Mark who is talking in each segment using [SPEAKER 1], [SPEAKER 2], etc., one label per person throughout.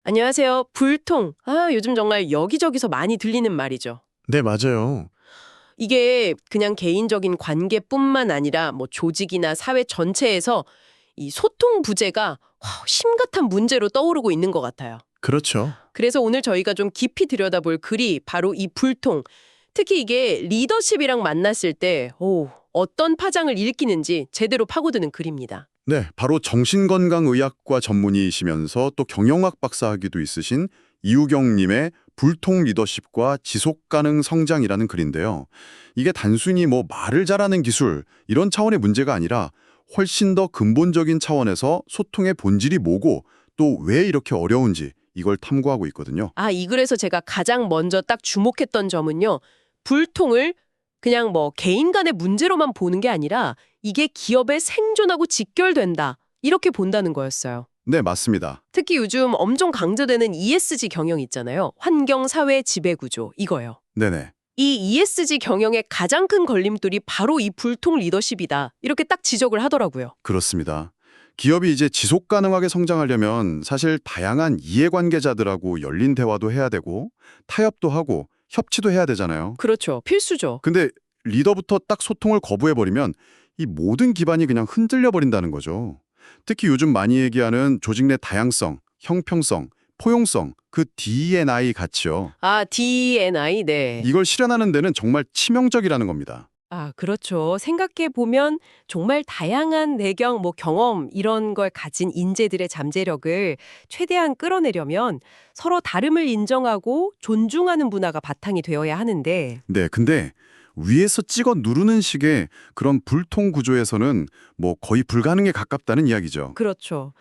[SPEAKER 1] 안녕하세요. 불통. 요즘 정말 여기저기서 많이 들리는 말이죠.
[SPEAKER 2] 네, 맞아요.
[SPEAKER 1] 이게 그냥 개인적인 관계뿐만 아니라 뭐 조직이나 사회 전체에서 이 소통 부재가 심각한 문제로 떠오르고 있는 것 같아요.
[SPEAKER 2] 그렇죠.
[SPEAKER 1] 그래서 오늘 저희가 좀 깊이 들여다볼 글이 바로 이 불통. 특히 이게 리더십이랑 만났을 때 어떤 파장을 일으키는지 제대로 파고드는 글입니다.
[SPEAKER 2] 네, 바로 정신건강의학과 전문의이시면서 또 경영학 박사학위도 있으신 이우경님의 불통 리더십과 지속가능 성장이라는 글인데요. 이게 단순히 뭐 말을 잘하는 기술 이런 차원의 문제가 아니라 훨씬 더 근본적인 차원에서 소통의 본질이 뭐고 또 왜 이렇게 어려운지 이걸 탐구하고 있거든요.
[SPEAKER 1] 이 글에서 제가 가장 먼저 딱 주목했던 점은요. 불통을 그냥 뭐 개인 간의 문제로만 보는 게 아니라 이게 기업의 생존하고 직결된다. 이렇게 본다는 거였어요.
[SPEAKER 2] 네, 맞습니다.
[SPEAKER 1] 특히 요즘 엄청 강조되는 ESG 경영 있잖아요. 환경, 사회, 지배구조 이거요.
[SPEAKER 2] 네네.
[SPEAKER 1] 이 ESG 경영의 가장 큰 걸림돌이 바로 이 불통 리더십이다. 이렇게 딱 지적을 하더라고요.
[SPEAKER 2] 그렇습니다. 기업이 이제 지속 가능하게 성장하려면 사실 다양한 이해관계자들하고 열린 대화도 해야 되고 타협도 하고 협치도 해야 되잖아요.
[SPEAKER 1] 그렇죠. 필수죠.
[SPEAKER 2] 근데 리더부터 딱 소통을 거부해버리면 이 모든 기반이 그냥 흔들려 버린다는 거죠. 특히 요즘 많이 얘기하는 조직 내 다양성, 형평성, 포용성, 그 D&I 가치요.
[SPEAKER 1] D&I, 네.
[SPEAKER 2] 이걸 실현하는 데는 정말 치명적이라는 겁니다.
[SPEAKER 1] 그렇죠. 생각해보면 정말 다양한 내경, 경험 이런 걸 가진 인재들의 잠재력을 최대한 끌어내려면 서로 다름을 인정하고 존중하는 문화가 바탕이 되어야 하는데
[SPEAKER 2] 네, 근데 위에서 찍어 누르는 식의 그런 불통 구조에서는 뭐 거의 불가능에 가깝다는 이야기죠.
[SPEAKER 1] 그렇죠.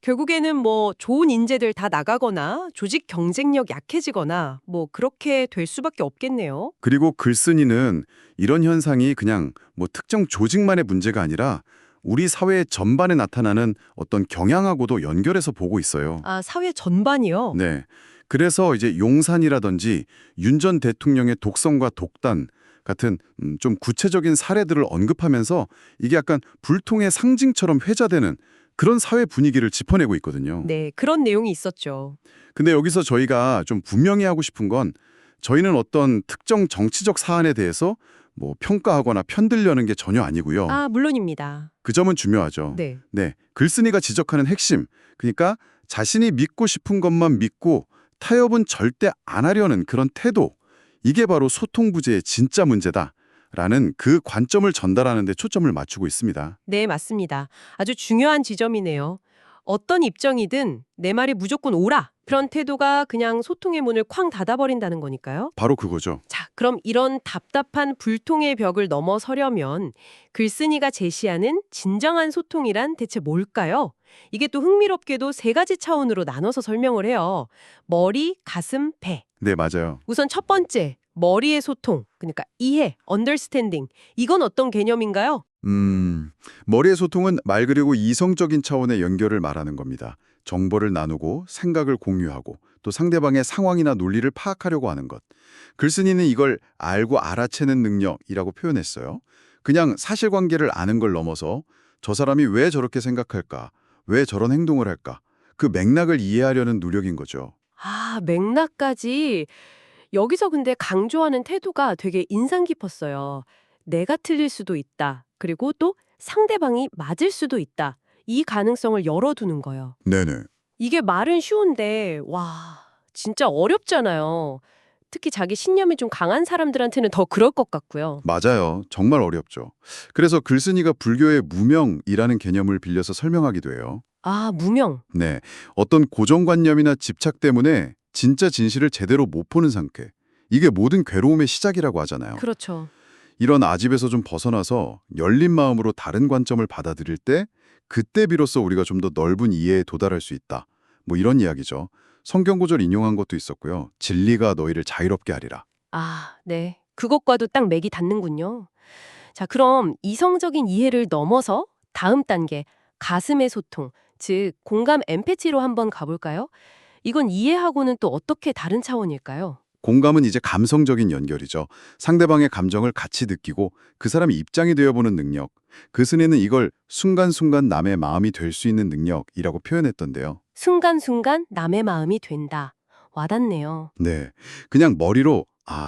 [SPEAKER 1] 결국에는 좋은 인재들 다 나가거나 조직 경쟁력 약해지거나 그렇게 될 수밖에 없겠네요.
[SPEAKER 2] 그리고 글쓴이는 이런 현상이 그냥 뭐 특정 조직만의 문제가 아니라 우리 사회 전반에 나타나는 어떤 경향하고도 연결해서 보고 있어요.
[SPEAKER 1] 사회 전반이요?
[SPEAKER 2] 네. 그래서 이제 용산이라든지 윤 전 대통령의 독성과 독단 같은 좀 구체적인 사례들을 언급하면서 이게 약간 불통의 상징처럼 회자되는 그런 사회 분위기를 짚어내고 있거든요.
[SPEAKER 1] 네, 그런 내용이 있었죠.
[SPEAKER 2] 근데 여기서 저희가 좀 분명히 하고 싶은 건 저희는 어떤 특정 정치적 사안에 대해서 뭐 평가하거나 편들려는 게 전혀 아니고요.
[SPEAKER 1] 물론입니다.
[SPEAKER 2] 그 점은 중요하죠.
[SPEAKER 1] 네.
[SPEAKER 2] 네, 글쓴이가 지적하는 핵심, 그러니까 자신이 믿고 싶은 것만 믿고 타협은 절대 안 하려는 그런 태도, 이게 바로 소통 부재의 진짜 문제다라는 그 관점을 전달하는 데 초점을 맞추고 있습니다.
[SPEAKER 1] 네, 맞습니다. 아주 중요한 지점이네요. 어떤 입장이든 내 말이 무조건 옳아. 그런 태도가 그냥 소통의 문을 쾅 닫아버린다는 거니까요.
[SPEAKER 2] 바로 그거죠.
[SPEAKER 1] 자, 그럼 이런 답답한 불통의 벽을 넘어서려면 글쓴이가 제시하는 진정한 소통이란 대체 뭘까요? 이게 또 흥미롭게도 세 가지 차원으로 나눠서 설명을 해요. 머리, 가슴, 배.
[SPEAKER 2] 네, 맞아요.
[SPEAKER 1] 우선 첫 번째, 머리의 소통. 그러니까 이해, understanding. 이건 어떤 개념인가요?
[SPEAKER 2] 머리의 소통은 말 그대로 이성적인 차원의 연결을 말하는 겁니다. 정보를 나누고 생각을 공유하고 또 상대방의 상황이나 논리를 파악하려고 하는 것. 글쓴이는 이걸 알고 알아채는 능력이라고 표현했어요. 그냥 사실관계를 아는 걸 넘어서 저 사람이 왜 저렇게 생각할까, 왜 저런 행동을 할까, 그 맥락을 이해하려는 노력인 거죠.
[SPEAKER 1] 맥락까지. 여기서 근데 강조하는 태도가 되게 인상 깊었어요. 내가 틀릴 수도 있다. 그리고 또 상대방이 맞을 수도 있다. 이 가능성을 열어두는 거예요.
[SPEAKER 2] 네네.
[SPEAKER 1] 이게 말은 쉬운데, 진짜 어렵잖아요. 특히 자기 신념이 좀 강한 사람들한테는 더 그럴 것 같고요.
[SPEAKER 2] 맞아요. 정말 어렵죠. 그래서 글쓴이가 불교의 무명이라는 개념을 빌려서 설명하기도 해요.
[SPEAKER 1] 무명.
[SPEAKER 2] 네, 어떤 고정관념이나 집착 때문에 진짜 진실을 제대로 못 보는 상태. 이게 모든 괴로움의 시작이라고 하잖아요.
[SPEAKER 1] 그렇죠.
[SPEAKER 2] 이런 아집에서 좀 벗어나서 열린 마음으로 다른 관점을 받아들일 때 그때 비로소 우리가 좀 더 넓은 이해에 도달할 수 있다. 뭐 이런 이야기죠. 성경 구절 인용한 것도 있었고요. 진리가 너희를 자유롭게 하리라.
[SPEAKER 1] 네. 그것과도 딱 맥이 닿는군요. 자, 그럼 이성적인 이해를 넘어서 다음 단계, 가슴의 소통, 즉 공감 엠패티로 한번 가볼까요? 이건 이해하고는 또 어떻게 다른 차원일까요?
[SPEAKER 2] 공감은 이제 감성적인 연결이죠. 상대방의 감정을 같이 느끼고 그 사람의 입장이 되어보는 능력. 그 스네는 이걸 순간순간 남의 마음이 될 수 있는 능력이라고 표현했던데요.
[SPEAKER 1] 순간순간 남의 마음이 된다. 와닿네요.
[SPEAKER 2] 네, 그냥 머리로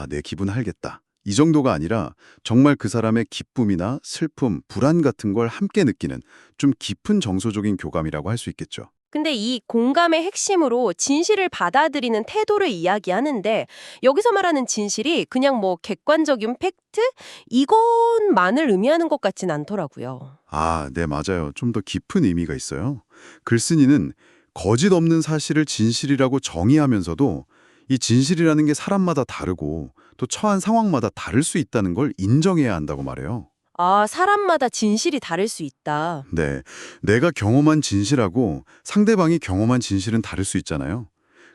[SPEAKER 2] 내 기분 알겠다. 이 정도가 아니라 정말 그 사람의 기쁨이나 슬픔, 불안 같은 걸 함께 느끼는 좀 깊은 정서적인 교감이라고 할 수 있겠죠.
[SPEAKER 1] 근데 이 공감의 핵심으로 진실을 받아들이는 태도를 이야기하는데 여기서 말하는 진실이 그냥 뭐 객관적인 팩트? 이것만을 의미하는 것 같진 않더라고요.
[SPEAKER 2] 네, 맞아요. 좀 더 깊은 의미가 있어요. 글쓴이는 거짓 없는 사실을 진실이라고 정의하면서도 이 진실이라는 게 사람마다 다르고 또 처한 상황마다 다를 수 있다는 걸 인정해야 한다고 말해요.
[SPEAKER 1] 사람마다 진실이 다를 수 있다.
[SPEAKER 2] 네, 내가 경험한 진실하고 상대방이 경험한 진실은 다를 수 있잖아요.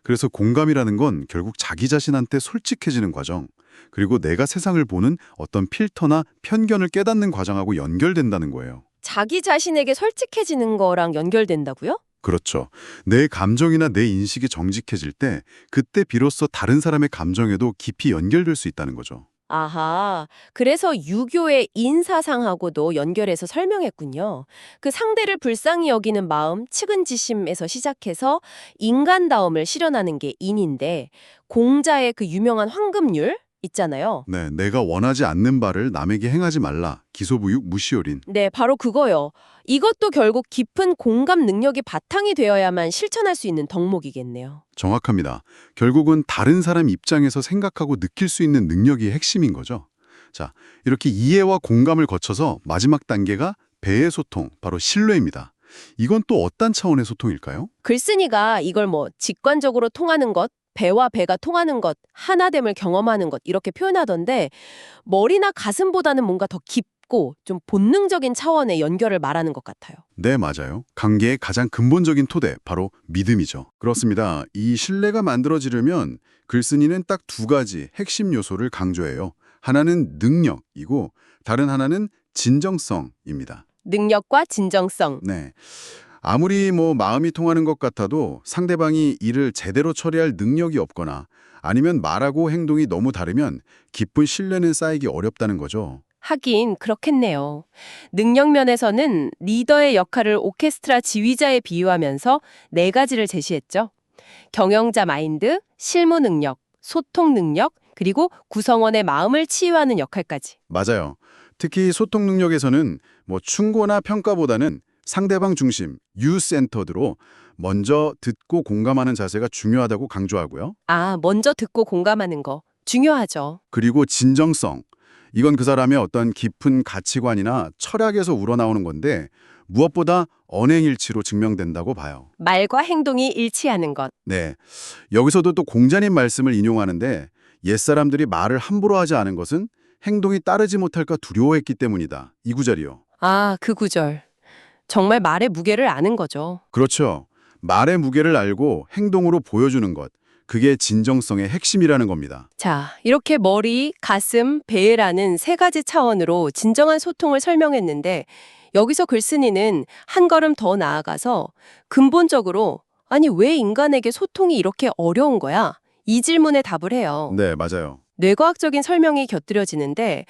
[SPEAKER 2] 그래서 공감이라는 건 결국 자기 자신한테 솔직해지는 과정, 그리고 내가 세상을 보는 어떤 필터나 편견을 깨닫는 과정하고 연결된다는 거예요.
[SPEAKER 1] 자기 자신에게 솔직해지는 거랑 연결된다고요?
[SPEAKER 2] 그렇죠. 내 감정이나 내 인식이 정직해질 때 그때 비로소 다른 사람의 감정에도 깊이 연결될 수 있다는 거죠.
[SPEAKER 1] 아하, 그래서 유교의 인사상하고도 연결해서 설명했군요. 그 상대를 불쌍히 여기는 마음, 측은지심에서 시작해서 인간다움을 실현하는 게 인인데, 공자의 그 유명한 황금률 있잖아요.
[SPEAKER 2] 네, 내가 원하지 않는 바를 남에게 행하지 말라. 기소부육 무시효린.
[SPEAKER 1] 네, 바로 그거요. 이것도 결국 깊은 공감 능력이 바탕이 되어야만 실천할 수 있는 덕목이겠네요.
[SPEAKER 2] 정확합니다. 결국은 다른 사람 입장에서 생각하고 느낄 수 있는 능력이 핵심인 거죠. 자, 이렇게 이해와 공감을 거쳐서 마지막 단계가 배의 소통, 바로 신뢰입니다. 이건 또 어떤 차원의 소통일까요?
[SPEAKER 1] 글쓴이가 이걸 뭐 직관적으로 통하는 것, 배와 배가 통하는 것, 하나됨을 경험하는 것 이렇게 표현하던데 머리나 가슴보다는 뭔가 더 깊고 좀 본능적인 차원의 연결을 말하는 것 같아요.
[SPEAKER 2] 네, 맞아요. 관계의 가장 근본적인 토대, 바로 믿음이죠. 그렇습니다. 이 신뢰가 만들어지려면 글쓴이는 딱 두 가지 핵심 요소를 강조해요. 하나는 능력이고 다른 하나는 진정성입니다.
[SPEAKER 1] 능력과 진정성.
[SPEAKER 2] 네. 아무리 마음이 통하는 것 같아도 상대방이 일을 제대로 처리할 능력이 없거나 아니면 말하고 행동이 너무 다르면 깊은 신뢰는 쌓이기 어렵다는 거죠.
[SPEAKER 1] 하긴 그렇겠네요. 능력 면에서는 리더의 역할을 오케스트라 지휘자에 비유하면서 네 가지를 제시했죠. 경영자 마인드, 실무 능력, 소통 능력, 그리고 구성원의 마음을 치유하는 역할까지.
[SPEAKER 2] 맞아요. 특히 소통 능력에서는 충고나 평가보다는 상대방 중심, 유센터드로 먼저 듣고 공감하는 자세가 중요하다고 강조하고요.
[SPEAKER 1] 먼저 듣고 공감하는 거 중요하죠.
[SPEAKER 2] 그리고 진정성. 이건 그 사람의 어떤 깊은 가치관이나 철학에서 우러나오는 건데 무엇보다 언행일치로 증명된다고 봐요.
[SPEAKER 1] 말과 행동이 일치하는 것.
[SPEAKER 2] 네. 여기서도 또 공자님 말씀을 인용하는데 옛사람들이 말을 함부로 하지 않은 것은 행동이 따르지 못할까 두려워했기 때문이다. 이 구절이요.
[SPEAKER 1] 그 구절. 정말 말의 무게를 아는 거죠.
[SPEAKER 2] 그렇죠. 말의 무게를 알고 행동으로 보여주는 것. 그게 진정성의 핵심이라는 겁니다.
[SPEAKER 1] 자, 이렇게 머리, 가슴, 배라는 세 가지 차원으로 진정한 소통을 설명했는데 여기서 글쓴이는 한 걸음 더 나아가서 근본적으로 왜 인간에게 소통이 이렇게 어려운 거야? 이 질문에 답을 해요.
[SPEAKER 2] 네, 맞아요.
[SPEAKER 1] 뇌과학적인 설명이 곁들여지는데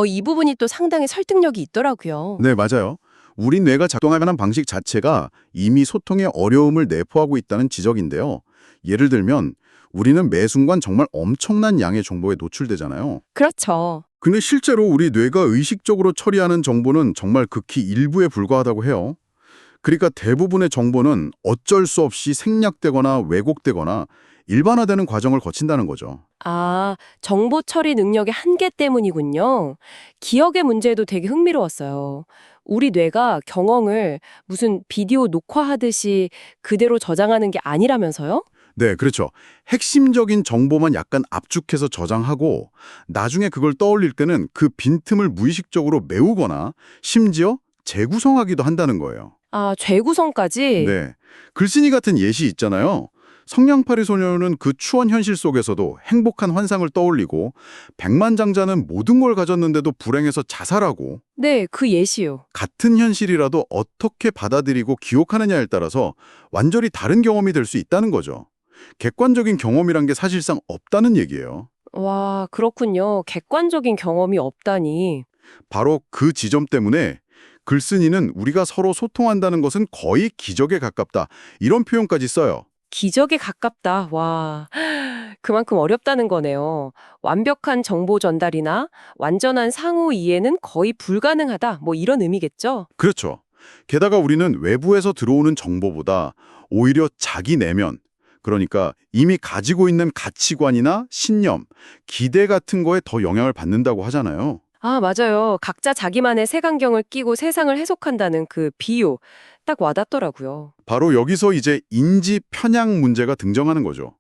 [SPEAKER 1] 이 부분이 또 상당히 설득력이 있더라고요.
[SPEAKER 2] 네, 맞아요. 우리 뇌가 작동하는 방식 자체가 이미 소통의 어려움을 내포하고 있다는 지적인데요. 예를 들면 우리는 매 순간 정말 엄청난 양의 정보에 노출되잖아요.
[SPEAKER 1] 그렇죠.
[SPEAKER 2] 근데 실제로 우리 뇌가 의식적으로 처리하는 정보는 정말 극히 일부에 불과하다고 해요. 그러니까 대부분의 정보는 어쩔 수 없이 생략되거나 왜곡되거나 일반화되는 과정을 거친다는 거죠.
[SPEAKER 1] 정보 처리 능력의 한계 때문이군요. 기억의 문제도 되게 흥미로웠어요. 우리 뇌가 경험을 무슨 비디오 녹화하듯이 그대로 저장하는 게 아니라면서요?
[SPEAKER 2] 네, 그렇죠. 핵심적인 정보만 약간 압축해서 저장하고 나중에 그걸 떠올릴 때는 그 빈틈을 무의식적으로 메우거나 심지어 재구성하기도 한다는 거예요.
[SPEAKER 1] 재구성까지?
[SPEAKER 2] 네. 글쓴이 같은 예시 있잖아요. 성냥팔이 소녀는 그 추원 현실 속에서도 행복한 환상을 떠올리고 백만장자는 모든 걸 가졌는데도 불행해서 자살하고
[SPEAKER 1] 네, 그 예시요.
[SPEAKER 2] 같은 현실이라도 어떻게 받아들이고 기억하느냐에 따라서 완전히 다른 경험이 될 수 있다는 거죠. 객관적인 경험이란 게 사실상 없다는 얘기예요.
[SPEAKER 1] 와, 그렇군요. 객관적인 경험이 없다니.
[SPEAKER 2] 바로 그 지점 때문에 글쓴이는 우리가 서로 소통한다는 것은 거의 기적에 가깝다. 이런 표현까지 써요.
[SPEAKER 1] 기적에 가깝다. 와, 그만큼 어렵다는 거네요. 완벽한 정보 전달이나 완전한 상호 이해는 거의 불가능하다. 뭐 이런 의미겠죠?
[SPEAKER 2] 그렇죠. 게다가 우리는 외부에서 들어오는 정보보다 오히려 자기 내면, 그러니까 이미 가지고 있는 가치관이나 신념, 기대 같은 거에 더 영향을 받는다고 하잖아요.
[SPEAKER 1] 아, 맞아요. 각자 자기만의 색안경을 끼고 세상을 해석한다는 그 비유 딱 와닿더라고요.
[SPEAKER 2] 바로 여기서 이제 인지 편향 문제가 등장하는 거죠.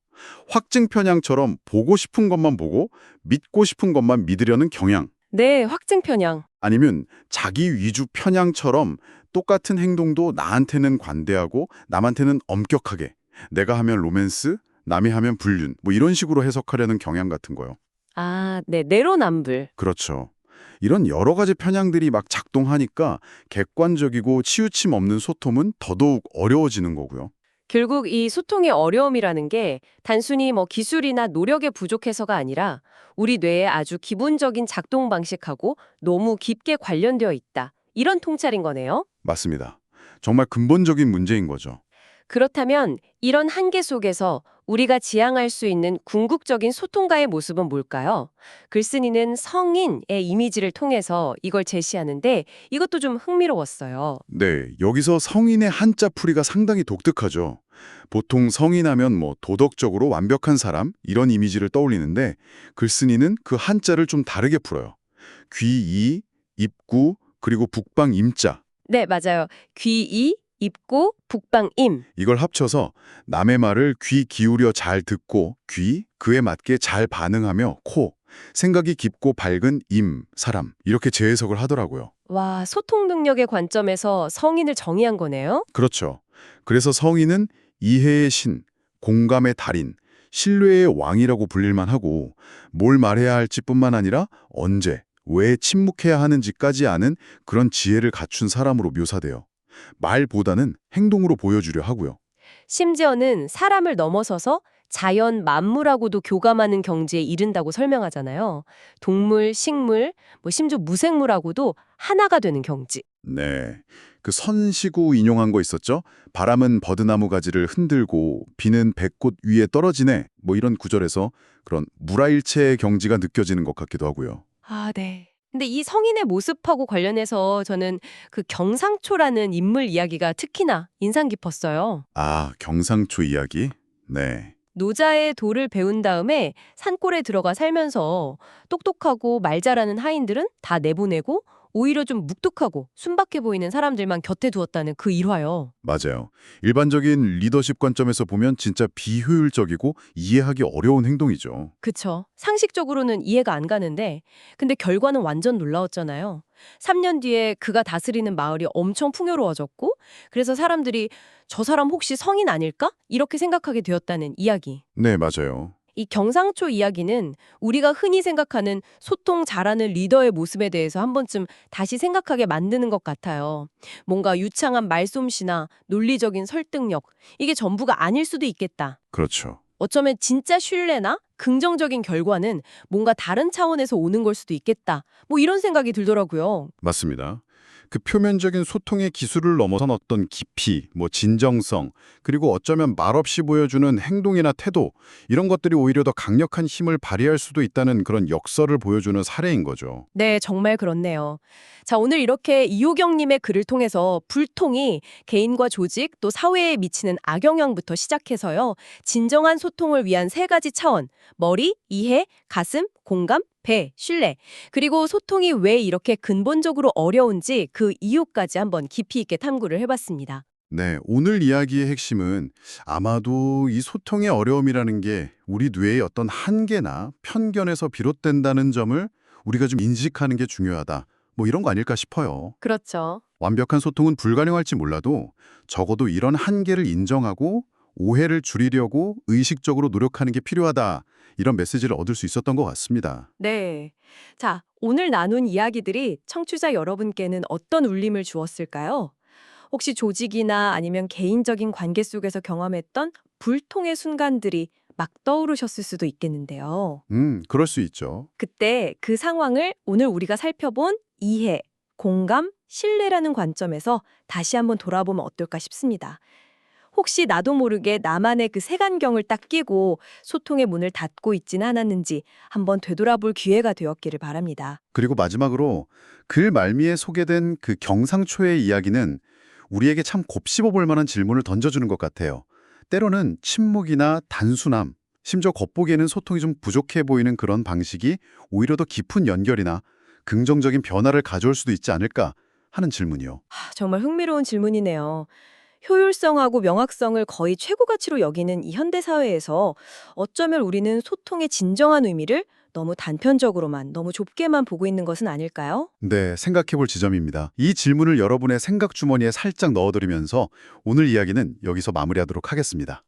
[SPEAKER 2] 확증 편향처럼 보고 싶은 것만 보고 믿고 싶은 것만 믿으려는 경향.
[SPEAKER 1] 네, 확증 편향.
[SPEAKER 2] 아니면 자기 위주 편향처럼 똑같은 행동도 나한테는 관대하고 남한테는 엄격하게, 내가 하면 로맨스, 남이 하면 불륜, 뭐 이런 식으로 해석하려는 경향 같은 거요.
[SPEAKER 1] 아, 네, 내로남불.
[SPEAKER 2] 그렇죠. 이런 여러 가지 편향들이 막 작동하니까 객관적이고 치우침 없는 소통은 더더욱 어려워지는 거고요.
[SPEAKER 1] 결국 이 소통의 어려움이라는 게 단순히 뭐 기술이나 노력의 부족해서가 아니라 우리 뇌의 아주 기본적인 작동 방식하고 너무 깊게 관련되어 있다. 이런 통찰인 거네요.
[SPEAKER 2] 맞습니다. 정말 근본적인 문제인 거죠.
[SPEAKER 1] 그렇다면 이런 한계 속에서 우리가 지향할 수 있는 궁극적인 소통가의 모습은 뭘까요? 글쓴이는 성인의 이미지를 통해서 이걸 제시하는데 이것도 좀 흥미로웠어요.
[SPEAKER 2] 네, 여기서 성인의 한자 풀이가 상당히 독특하죠. 보통 성인하면 뭐 도덕적으로 완벽한 사람 이런 이미지를 떠올리는데 글쓴이는 그 한자를 좀 다르게 풀어요. 귀이, 입구, 그리고 북방 임자
[SPEAKER 1] 네, 맞아요. 귀이, 입고, 북방임.
[SPEAKER 2] 이걸 합쳐서 남의 말을 귀 기울여 잘 듣고 귀, 그에 맞게 잘 반응하며 코, 생각이 깊고 밝은 임, 사람 이렇게 재해석을 하더라고요.
[SPEAKER 1] 와, 소통 능력의 관점에서 성인을 정의한 거네요?
[SPEAKER 2] 그렇죠. 그래서 성인은 이해의 신, 공감의 달인, 신뢰의 왕이라고 불릴만 하고 뭘 말해야 할지뿐만 아니라 언제, 왜 침묵해야 하는지까지 아는 그런 지혜를 갖춘 사람으로 묘사돼요. 말보다는 행동으로 보여주려 하고요.
[SPEAKER 1] 심지어는 사람을 넘어서서 자연 만물하고도 교감하는 경지에 이른다고 설명하잖아요. 동물, 식물, 뭐 심지어 무생물하고도 하나가 되는 경지.
[SPEAKER 2] 네. 그 선시구 인용한 거 있었죠? 바람은 버드나무 가지를 흔들고 비는 백꽃 위에 떨어지네. 뭐 이런 구절에서 그런 물화일체의 경지가 느껴지는 것 같기도 하고요.
[SPEAKER 1] 아, 네. 근데 이 성인의 모습하고 관련해서 저는 그 경상초라는 인물 이야기가 특히나 인상 깊었어요.
[SPEAKER 2] 아, 경상초 이야기? 네.
[SPEAKER 1] 노자의 도를 배운 다음에 산골에 들어가 살면서 똑똑하고 말 잘하는 하인들은 다 내보내고 오히려 좀 묵뚝하고 순박해 보이는 사람들만 곁에 두었다는 그 일화요.
[SPEAKER 2] 맞아요. 일반적인 리더십 관점에서 보면 진짜 비효율적이고 이해하기 어려운 행동이죠.
[SPEAKER 1] 그쵸. 상식적으로는 이해가 안 가는데 근데 결과는 완전 놀라웠잖아요. 3년 뒤에 그가 다스리는 마을이 엄청 풍요로워졌고 그래서 사람들이 저 사람 혹시 성인 아닐까? 이렇게 생각하게 되었다는 이야기.
[SPEAKER 2] 네, 맞아요.
[SPEAKER 1] 이 경상초 이야기는 우리가 흔히 생각하는 소통 잘하는 리더의 모습에 대해서 한 번쯤 다시 생각하게 만드는 것 같아요. 뭔가 유창한 말솜씨나 논리적인 설득력, 이게 전부가 아닐 수도 있겠다.
[SPEAKER 2] 그렇죠.
[SPEAKER 1] 어쩌면 진짜 신뢰나 긍정적인 결과는 뭔가 다른 차원에서 오는 걸 수도 있겠다. 뭐 이런 생각이 들더라고요.
[SPEAKER 2] 맞습니다. 그 표면적인 소통의 기술을 넘어선 어떤 깊이, 뭐 진정성, 그리고 어쩌면 말없이 보여주는 행동이나 태도 이런 것들이 오히려 더 강력한 힘을 발휘할 수도 있다는 그런 역설을 보여주는 사례인 거죠.
[SPEAKER 1] 네, 정말 그렇네요. 자, 오늘 이렇게 이호경님의 글을 통해서 불통이 개인과 조직 또 사회에 미치는 악영향부터 시작해서요. 진정한 소통을 위한 세 가지 차원, 머리, 이해, 가슴, 공감, 배, 신뢰. 그리고 소통이 왜 이렇게 근본적으로 어려운지 그 이유까지 한번 깊이 있게 탐구를 해봤습니다.
[SPEAKER 2] 네, 오늘 이야기의 핵심은 아마도 이 소통의 어려움이라는 게 우리 뇌의 어떤 한계나 편견에서 비롯된다는 점을 우리가 좀 인식하는 게 중요하다. 뭐 이런 거 아닐까 싶어요.
[SPEAKER 1] 그렇죠.
[SPEAKER 2] 완벽한 소통은 불가능할지 몰라도 적어도 이런 한계를 인정하고 오해를 줄이려고 의식적으로 노력하는 게 필요하다. 이런 메시지를 얻을 수 있었던 것 같습니다.
[SPEAKER 1] 네. 자, 오늘 나눈 이야기들이 청취자 여러분께는 어떤 울림을 주었을까요? 혹시 조직이나 아니면 개인적인 관계 속에서 경험했던 불통의 순간들이 막 떠오르셨을 수도 있겠는데요.
[SPEAKER 2] 그럴 수 있죠.
[SPEAKER 1] 그때 그 상황을 오늘 우리가 살펴본 이해, 공감,
[SPEAKER 3] 신뢰라는 관점에서 다시 한번 돌아보면 어떨까 싶습니다. 혹시 나도 모르게 나만의 그 색안경을 딱 끼고 소통의 문을 닫고 있진 않았는지 한번 되돌아볼 기회가 되었기를 바랍니다.
[SPEAKER 2] 그리고 마지막으로 글 말미에 소개된 그 경상초의 이야기는 우리에게 참 곱씹어 볼 만한 질문을 던져주는 것 같아요. 때로는 침묵이나 단순함, 심지어 겉보기에는 소통이 좀 부족해 보이는 그런 방식이 오히려 더 깊은 연결이나 긍정적인 변화를 가져올 수도 있지 않을까 하는 질문이요.
[SPEAKER 3] 정말 흥미로운 질문이네요. 효율성하고 명확성을 거의 최고 가치로 여기는 이 현대 사회에서 어쩌면 우리는 소통의 진정한 의미를 너무 단편적으로만, 너무 좁게만 보고 있는 것은 아닐까요?
[SPEAKER 2] 네, 생각해 볼 지점입니다. 이 질문을 여러분의 생각 주머니에 살짝 넣어드리면서 오늘 이야기는 여기서 마무리하도록 하겠습니다.